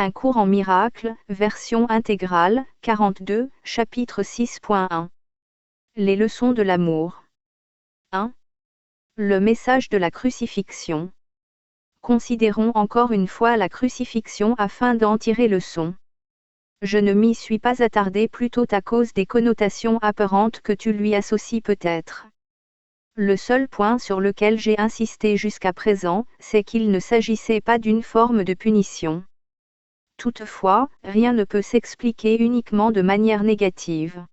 Un cours en miracles, version intégrale, 42, chapitre 6.1. Les leçons de l'amour. 1. Le message de la crucifixion. Considérons encore une fois la crucifixion afin d'en tirer leçon. Je ne m'y suis pas attardé plutôt à cause des connotations apparentes que tu lui associes peut-être. Le seul point sur lequel j'ai insisté jusqu'à présent, c'est qu'il ne s'agissait pas d'une forme de punition. Toutefois, rien ne peut s'expliquer uniquement de manière négative.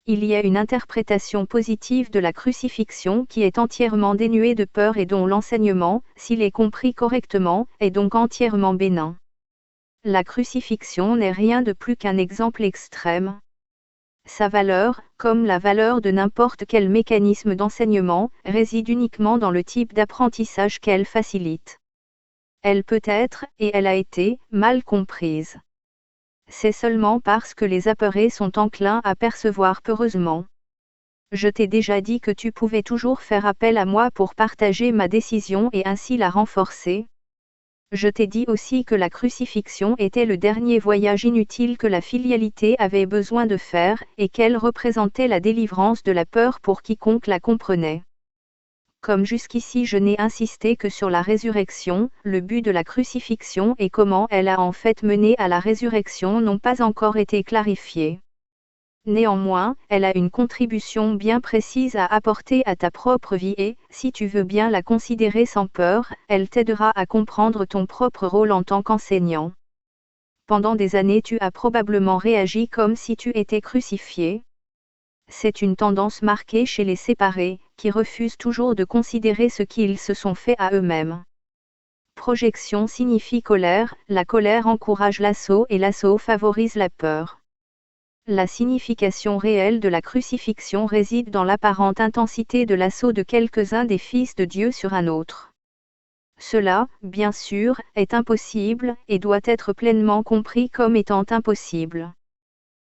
Il y a une interprétation positive de la crucifixion qui est entièrement dénuée de peur et dont l'enseignement, s'il est compris correctement, est donc entièrement bénin. La crucifixion n'est rien de plus qu'un exemple extrême. Sa valeur, comme la valeur de n'importe quel mécanisme d'enseignement, réside uniquement dans le type d'apprentissage qu'elle facilite. Elle peut être, et elle a été, mal comprise. C'est seulement parce que les apeurés sont enclins à percevoir peureusement. Je t'ai déjà dit que tu pouvais toujours faire appel à moi pour partager ma décision et ainsi la renforcer. Je t'ai dit aussi que la crucifixion était le dernier voyage inutile que la filialité avait besoin de faire, et qu'elle représentait la délivrance de la peur pour quiconque la comprenait. Comme jusqu'ici je n'ai insisté que sur la résurrection, le but de la crucifixion et comment elle a en fait mené à la résurrection n'ont pas encore été clarifiés. Néanmoins, elle a une contribution bien précise à apporter à ta propre vie et, si tu veux bien la considérer sans peur, elle t'aidera à comprendre ton propre rôle en tant qu'enseignant. Pendant des années tu as probablement réagi comme si tu étais crucifié. C'est une tendance marquée chez les séparés, qui refusent toujours de considérer ce qu'ils se sont fait à eux-mêmes. Projection signifie colère, la colère encourage l'assaut et l'assaut favorise la peur. La signification réelle de la crucifixion réside dans l'apparente intensité de l'assaut de quelques-uns des fils de Dieu sur un autre. Cela, bien sûr, est impossible, et doit être pleinement compris comme étant impossible.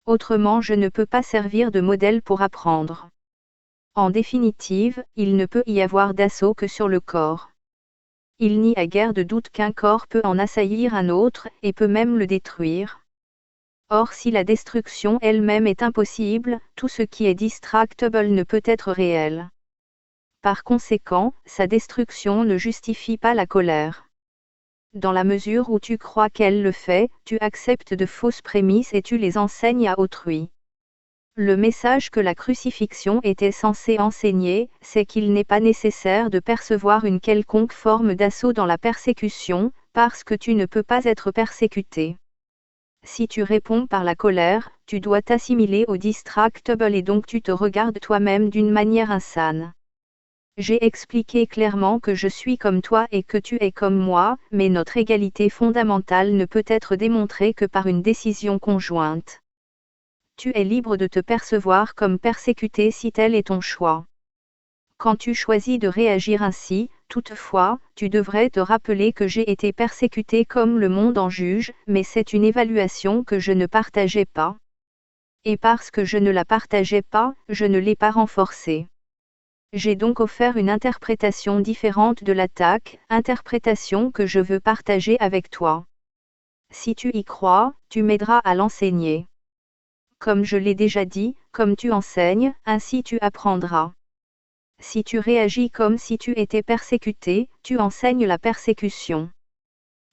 Autrement je ne peux pas servir de modèle pour apprendre. En définitive, il ne peut y avoir d'assaut que sur le corps. Il n'y a guère de doute qu'un corps peut en assaillir un autre, et peut même le détruire. Or si la destruction elle-même est impossible, tout ce qui est distractable ne peut être réel. Par conséquent, sa destruction ne justifie pas la colère. Dans la mesure où tu crois qu'elle le fait, tu acceptes de fausses prémices et tu les enseignes à autrui. Le message que la crucifixion était censée enseigner, c'est qu'il n'est pas nécessaire de percevoir une quelconque forme d'assaut dans la persécution, parce que tu ne peux pas être persécuté. Si tu réponds par la colère, tu dois t'assimiler au distractable et donc tu te regardes toi-même d'une manière insane. J'ai expliqué clairement que je suis comme toi et que tu es comme moi, mais notre égalité fondamentale ne peut être démontrée que par une décision conjointe. Tu es libre de te percevoir comme persécuté si tel est ton choix. Quand tu choisis de réagir ainsi, toutefois, tu devrais te rappeler que j'ai été persécuté comme le monde en juge, mais c'est une évaluation que je ne partageais pas. Et parce que je ne la partageais pas, je ne l'ai pas renforcée. J'ai donc offert une interprétation différente de l'attaque, interprétation que je veux partager avec toi. Si tu y crois, tu m'aideras à l'enseigner. Comme je l'ai déjà dit, comme tu enseignes, ainsi tu apprendras. Si tu réagis comme si tu étais persécuté, tu enseignes la persécution.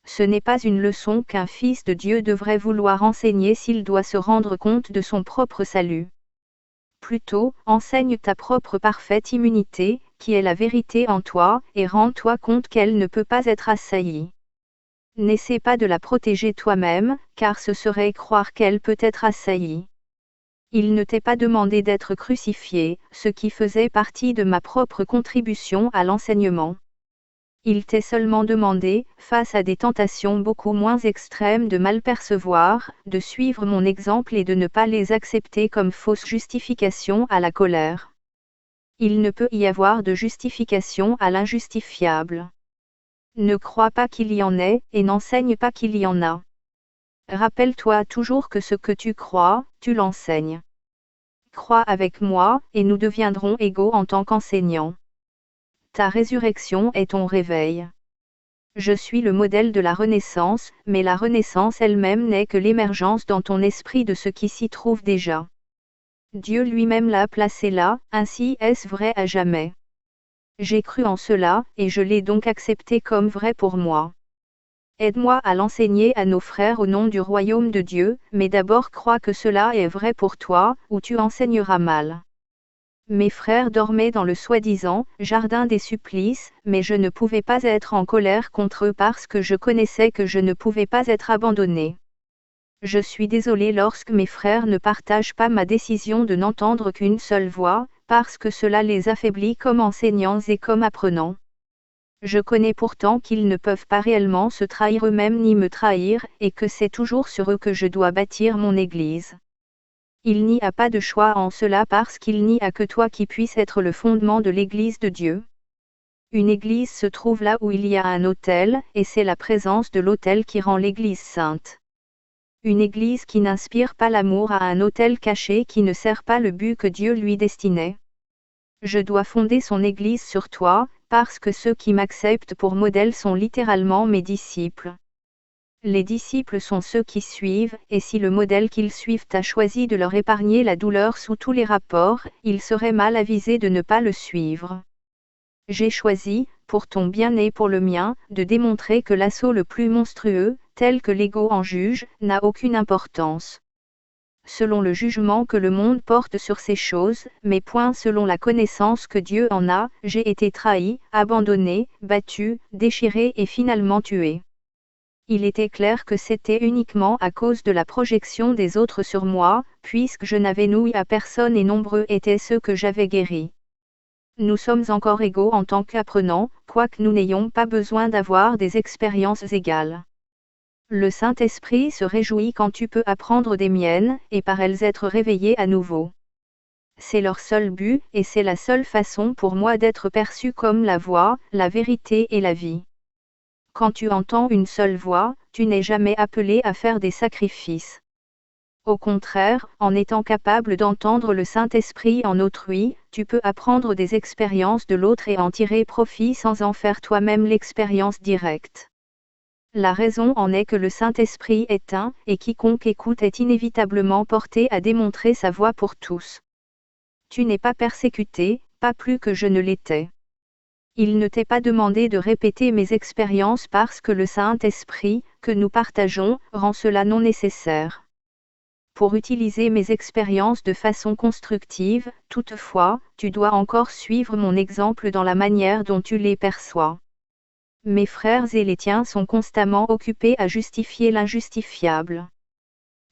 Ce n'est pas une leçon qu'un fils de Dieu devrait vouloir enseigner s'il doit se rendre compte de son propre salut. Plutôt, enseigne ta propre parfaite immunité, qui est la vérité en toi, et rends-toi compte qu'elle ne peut pas être assaillie. N'essaie pas de la protéger toi-même, car ce serait croire qu'elle peut être assaillie. Il ne t'est pas demandé d'être crucifié, ce qui faisait partie de ma propre contribution à l'enseignement. Il t'est seulement demandé, face à des tentations beaucoup moins extrêmes de mal percevoir, de suivre mon exemple et de ne pas les accepter comme fausse justification à la colère. Il ne peut y avoir de justification à l'injustifiable. Ne crois pas qu'il y en ait, et n'enseigne pas qu'il y en a. Rappelle-toi toujours que ce que tu crois, tu l'enseignes. Crois avec moi, et nous deviendrons égaux en tant qu'enseignants. Ta résurrection est ton réveil. Je suis le modèle de la Renaissance, mais la Renaissance elle-même n'est que l'émergence dans ton esprit de ce qui s'y trouve déjà. Dieu lui-même l'a placé là, ainsi est-ce vrai à jamais. J'ai cru en cela, et je l'ai donc accepté comme vrai pour moi. Aide-moi à l'enseigner à nos frères au nom du royaume de Dieu, mais d'abord crois que cela est vrai pour toi, ou tu enseigneras mal. Mes frères dormaient dans le soi-disant jardin des supplices, mais je ne pouvais pas être en colère contre eux parce que je connaissais que je ne pouvais pas être abandonné. Je suis désolé lorsque mes frères ne partagent pas ma décision de n'entendre qu'une seule voix, parce que cela les affaiblit comme enseignants et comme apprenants. Je connais pourtant qu'ils ne peuvent pas réellement se trahir eux-mêmes ni me trahir, et que c'est toujours sur eux que je dois bâtir mon Église. Il n'y a pas de choix en cela parce qu'il n'y a que toi qui puisse être le fondement de l'Église de Dieu. Une Église se trouve là où il y a un autel, et c'est la présence de l'autel qui rend l'Église sainte. Une Église qui n'inspire pas l'amour a un autel caché qui ne sert pas le but que Dieu lui destinait. Je dois fonder son Église sur toi, parce que ceux qui m'acceptent pour modèle sont littéralement mes disciples. Les disciples sont ceux qui suivent, et si le modèle qu'ils suivent a choisi de leur épargner la douleur sous tous les rapports, ils seraient mal avisés de ne pas le suivre. J'ai choisi, pour ton bien et pour le mien, de démontrer que l'assaut le plus monstrueux, tel que l'ego en juge, n'a aucune importance. Selon le jugement que le monde porte sur ces choses, mais point selon la connaissance que Dieu en a, j'ai été trahi, abandonné, battu, déchiré et finalement tué. Il était clair que c'était uniquement à cause de la projection des autres sur moi, puisque je n'avais noué à personne et nombreux étaient ceux que j'avais guéris. Nous sommes encore égaux en tant qu'apprenants, quoique nous n'ayons pas besoin d'avoir des expériences égales. Le Saint-Esprit se réjouit quand tu peux apprendre des miennes, et par elles être réveillé à nouveau. C'est leur seul but, et c'est la seule façon pour moi d'être perçu comme la voie, la vérité et la vie. Quand tu entends une seule voix, tu n'es jamais appelé à faire des sacrifices. Au contraire, en étant capable d'entendre le Saint-Esprit en autrui, tu peux apprendre des expériences de l'autre et en tirer profit sans en faire toi-même l'expérience directe. La raison en est que le Saint-Esprit est un, et quiconque écoute est inévitablement porté à démontrer sa voix pour tous. Tu n'es pas persécuté, pas plus que je ne l'étais. Il ne t'est pas demandé de répéter mes expériences parce que le Saint-Esprit, que nous partageons, rend cela non nécessaire. Pour utiliser mes expériences de façon constructive, toutefois, tu dois encore suivre mon exemple dans la manière dont tu les perçois. Mes frères et les tiens sont constamment occupés à justifier l'injustifiable.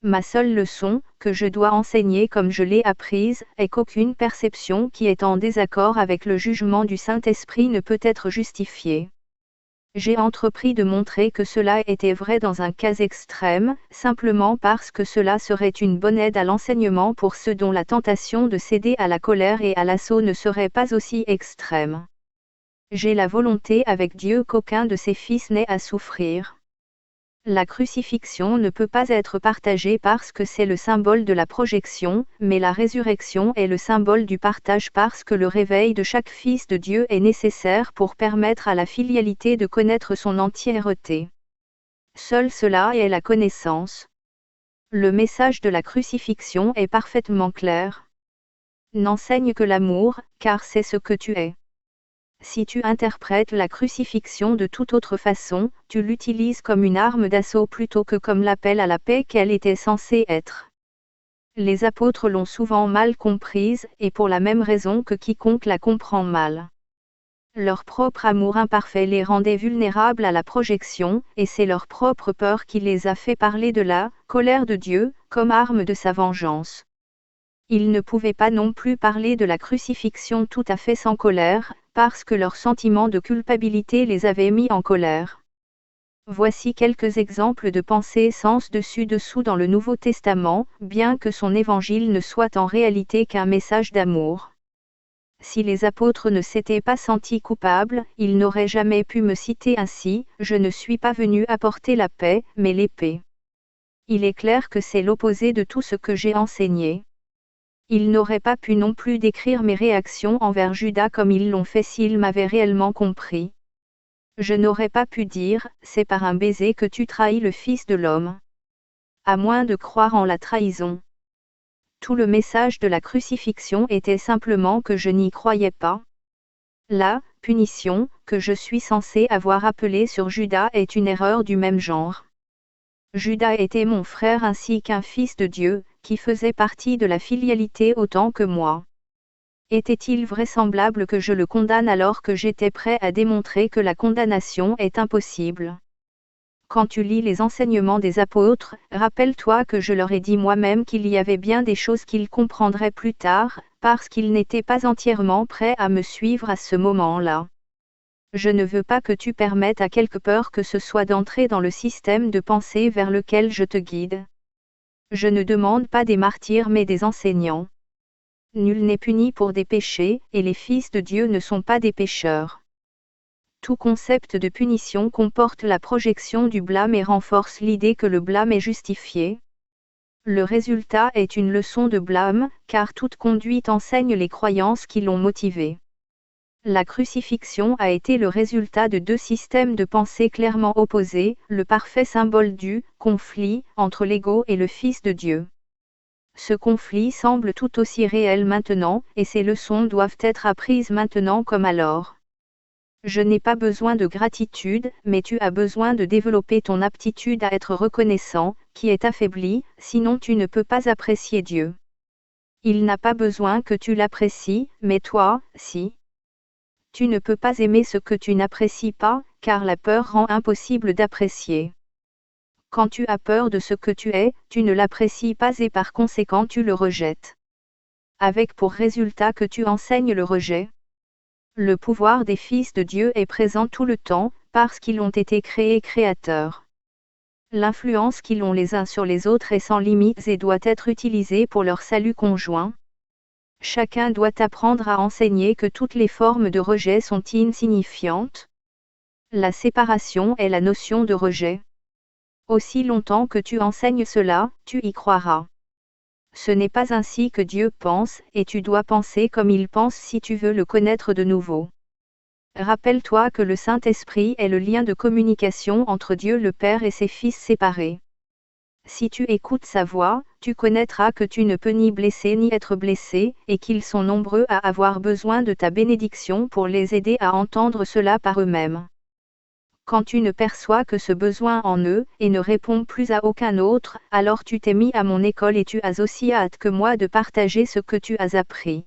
Ma seule leçon, que je dois enseigner comme je l'ai apprise, est qu'aucune perception qui est en désaccord avec le jugement du Saint-Esprit ne peut être justifiée. J'ai entrepris de montrer que cela était vrai dans un cas extrême, simplement parce que cela serait une bonne aide à l'enseignement pour ceux dont la tentation de céder à la colère et à l'assaut ne serait pas aussi extrême. J'ai la volonté avec Dieu qu'aucun de ses fils n'ait à souffrir. La crucifixion ne peut pas être partagée parce que c'est le symbole de la projection, mais la résurrection est le symbole du partage parce que le réveil de chaque fils de Dieu est nécessaire pour permettre à la filialité de connaître son entièreté. Seul cela est la connaissance. Le message de la crucifixion est parfaitement clair. N'enseigne que l'amour, car c'est ce que tu es. Si tu interprètes la crucifixion de toute autre façon, tu l'utilises comme une arme d'assaut plutôt que comme l'appel à la paix qu'elle était censée être. Les apôtres l'ont souvent mal comprise, et pour la même raison que quiconque la comprend mal. Leur propre amour imparfait les rendait vulnérables à la projection, et c'est leur propre peur qui les a fait parler de la colère de Dieu, comme arme de sa vengeance. Ils ne pouvaient pas non plus parler de la crucifixion tout à fait sans colère, parce que leur sentiment de culpabilité les avait mis en colère. Voici quelques exemples de pensée sens dessus-dessous dans le Nouveau Testament, bien que son évangile ne soit en réalité qu'un message d'amour. Si les apôtres ne s'étaient pas sentis coupables, ils n'auraient jamais pu me citer ainsi, « Je ne suis pas venu apporter la paix, mais l'épée ». Il est clair que c'est l'opposé de tout ce que j'ai enseigné. Ils n'auraient pas pu non plus décrire mes réactions envers Judas comme ils l'ont fait s'ils m'avaient réellement compris. Je n'aurais pas pu dire, c'est par un baiser que tu trahis le Fils de l'homme. À moins de croire en la trahison. Tout le message de la crucifixion était simplement que je n'y croyais pas. La punition que je suis censé avoir appelée sur Judas est une erreur du même genre. Judas était mon frère ainsi qu'un fils de Dieu, qui faisait partie de la filialité autant que moi. Était-il vraisemblable que je le condamne alors que j'étais prêt à démontrer que la condamnation est impossible? Quand tu lis les enseignements des apôtres, rappelle-toi que je leur ai dit moi-même qu'il y avait bien des choses qu'ils comprendraient plus tard, parce qu'ils n'étaient pas entièrement prêts à me suivre à ce moment-là. Je ne veux pas que tu permettes à quelque peur que ce soit d'entrer dans le système de pensée vers lequel je te guide. Je ne demande pas des martyrs mais des enseignants. Nul n'est puni pour des péchés, et les fils de Dieu ne sont pas des pécheurs. Tout concept de punition comporte la projection du blâme et renforce l'idée que le blâme est justifié. Le résultat est une leçon de blâme, car toute conduite enseigne les croyances qui l'ont motivée. La crucifixion a été le résultat de deux systèmes de pensée clairement opposés, le parfait symbole du conflit entre l'ego et le Fils de Dieu. Ce conflit semble tout aussi réel maintenant, et ces leçons doivent être apprises maintenant comme alors. Je n'ai pas besoin de gratitude, mais tu as besoin de développer ton aptitude à être reconnaissant, qui est affaiblie, sinon tu ne peux pas apprécier Dieu. Il n'a pas besoin que tu l'apprécies, mais toi, si. Tu ne peux pas aimer ce que tu n'apprécies pas, car la peur rend impossible d'apprécier. Quand tu as peur de ce que tu es, tu ne l'apprécies pas et par conséquent tu le rejettes. Avec pour résultat que tu enseignes le rejet. Le pouvoir des fils de Dieu est présent tout le temps, parce qu'ils ont été créés créateurs. L'influence qu'ils ont les uns sur les autres est sans limites et doit être utilisée pour leur salut conjoint. Chacun doit apprendre à enseigner que toutes les formes de rejet sont insignifiantes. La séparation est la notion de rejet. Aussi longtemps que tu enseignes cela, tu y croiras. Ce n'est pas ainsi que Dieu pense, et tu dois penser comme il pense si tu veux le connaître de nouveau. Rappelle-toi que le Saint-Esprit est le lien de communication entre Dieu le Père et ses fils séparés. Si tu écoutes sa voix, tu connaîtras que tu ne peux ni blesser ni être blessé, et qu'ils sont nombreux à avoir besoin de ta bénédiction pour les aider à entendre cela par eux-mêmes. Quand tu ne perçois que ce besoin en eux, et ne réponds plus à aucun autre, alors tu t'es mis à mon école et tu as aussi hâte que moi de partager ce que tu as appris.